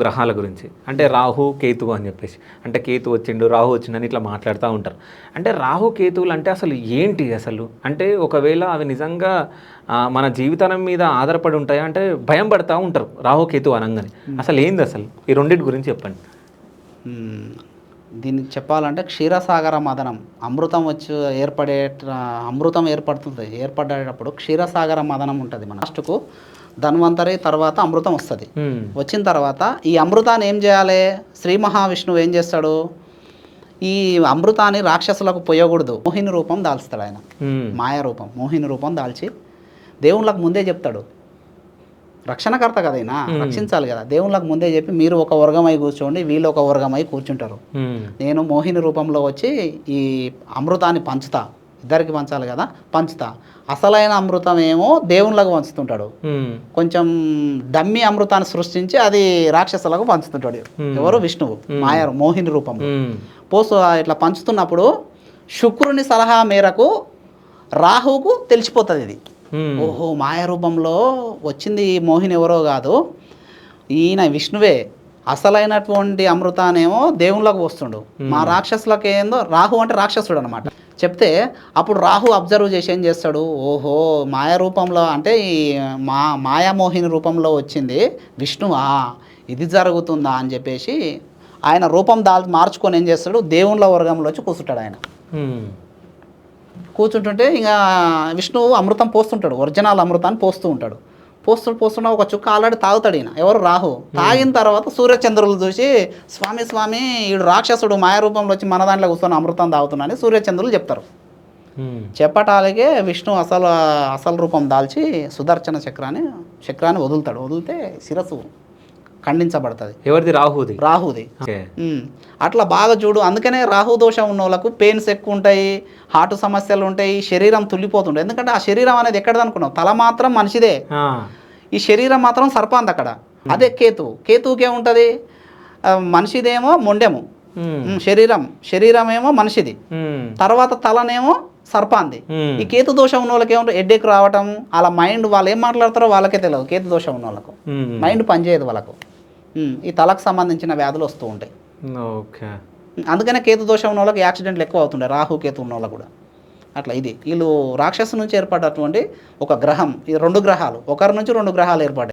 గ్రహాల గురించి అంటే రాహు కేతువు అని చెప్పేసి అంటే కేతు వచ్చిండు రాహు వచ్చిండని ఇట్లా మాట్లాడుతూ ఉంటారు. అంటే రాహు కేతువులు అంటే అసలు ఏంటి అసలు? అంటే ఒకవేళ అవి నిజంగా మన జీవితం మీద ఆధారపడి ఉంటాయా? అంటే భయం పడుతూ ఉంటారు రాహు కేతువు అనగానే. అసలు ఏంది అసలు ఈ రెండింటి గురించి చెప్పండి. దీనికి చెప్పాలంటే క్షీరసాగర మదనం అమృతం వచ్చి అమృతం ఏర్పడేటప్పుడు క్షీరసాగర మదనం ఉంటుంది. మన లాస్ట్కు ధన్వంతరి తర్వాత అమృతం వస్తుంది. వచ్చిన తర్వాత ఈ అమృతాన్ని ఏం చేయాలి? శ్రీ మహావిష్ణువు ఏం చేస్తాడు? ఈ అమృతాన్ని రాక్షసులకు పోయకూడదు, మోహిని రూపం దాల్స్తాడు ఆయన. మాయా రూపం, మోహిని రూపం దాల్చి దేవుళ్ళకు ముందే చెప్తాడు. రక్షణకర్త కదైనా రక్షించాలి కదా. దేవుళ్ళకు ముందే చెప్పి మీరు ఒక వర్గమై కూర్చోండి, వీళ్ళు ఒక వర్గమై కూర్చుంటారు. నేను మోహిని రూపంలో వచ్చి ఈ అమృతాన్ని పంచుతా, ఇద్దరికి పంచాలి కదా, పంచుతా. అసలైన అమృతం ఏమో దేవుళ్ళకు పంచుతుంటాడు. కొంచెం డమ్మి అమృతాన్ని సృష్టించి అది రాక్షసులకు పంచుతుంటాడు. ఎవరు? విష్ణువు మాయ మోహిని రూపంలో ఇట్లా పంచుతున్నప్పుడు శుక్రుని సలహా మేరకు రాహువుకు తెలిసిపోతుంది ఇది. ఓహో, మాయ రూపంలో వచ్చింది మోహిని ఎవరో కాదు, ఈయన విష్ణువే. అసలైనటువంటి అమృతానేమో దేవుళ్ళకు వస్తుండు, మా రాక్షసులకు ఏందో. రాహు అంటే రాక్షసుడు అనమాట. చెప్తే అప్పుడు రాహు అబ్జర్వ్ చేసి ఏం చేస్తాడు? ఓహో, మాయా రూపంలో అంటే ఈ మాయామోహిని రూపంలో వచ్చింది విష్ణువా, ఇది జరుగుతుందా అని చెప్పేసి ఆయన రూపం మార్చుకొని ఏం చేస్తాడు? దేవుళ్ళ వర్గంలో వచ్చి కూర్చుంటాడు. ఆయన కూర్చుంటుంటే ఇంకా విష్ణువు అమృతం పోస్తుంటాడు, ఒరిజినల్ అమృతాన్ని పోస్తూ ఉంటాడు. పోస్తున్న ఒక చుక్క ఆల్రెడీ తాగుతాడు ఈయన. ఎవరు? రాహు. తాగిన తర్వాత సూర్యచంద్రులు చూసి స్వామి ఈడు రాక్షసుడు మాయారూపంలో వచ్చి మన దాంట్లో కూర్చొని అమృతం తాగుతున్నాడని సూర్యచంద్రులు చెప్తారు. చెప్పటానికే విష్ణు అసలు రూపం దాల్చి సుదర్శన చక్రాన్ని వదులుతాడు. వదిలితే శిరస్సు ఖండించబడుతుంది. ఎవరిది? రాహుది. రాహుది. అట్లా బాగా చూడు. అందుకనే రాహు దోషం ఉన్న వాళ్ళకు పెయిన్స్ ఎక్కువ ఉంటాయి, హార్ట్ సమస్యలు ఉంటాయి, శరీరం తుల్లిపోతుంటాయి. ఎందుకంటే ఆ శరీరం అనేది ఎక్కడది అనుకున్నావు? తల మాత్రం మనిషిదే, ఈ శరీరం మాత్రం సర్పాంది అక్కడ. అదే కేతువుకి ఏముంటుంది? మనిషిదేమో మొండెము శరీరం ఏమో మనిషిది, తర్వాత తలనేమో సర్పాంది. ఈ కేతు దోషం ఉన్న వాళ్ళకి ఏమంటారు? హెడ్ఏక్ రావటం, అలా మైండ్ వాళ్ళు ఏం మాట్లాడతారో వాళ్ళకే తెలియదు. కేతు దోషం ఉన్న వాళ్ళకు మైండ్ పనిచేయదు, వాళ్ళకు ఈ తలకు సంబంధించిన వ్యాధులు వస్తూ ఉంటాయి. అందుకనే కేతు దోషం ఉన్న వాళ్ళకి యాక్సిడెంట్లు ఎక్కువ అవుతుండే, రాహు కేతు ఉన్న వాళ్ళకు కూడా. అట్లా ఇది వీళ్ళు రాక్షసు నుంచి ఏర్పడినటువంటి ఒక గ్రహం. ఈ 2 గ్రహాలు, ఒకరి నుంచి 2 గ్రహాలు ఏర్పడ్డాయి.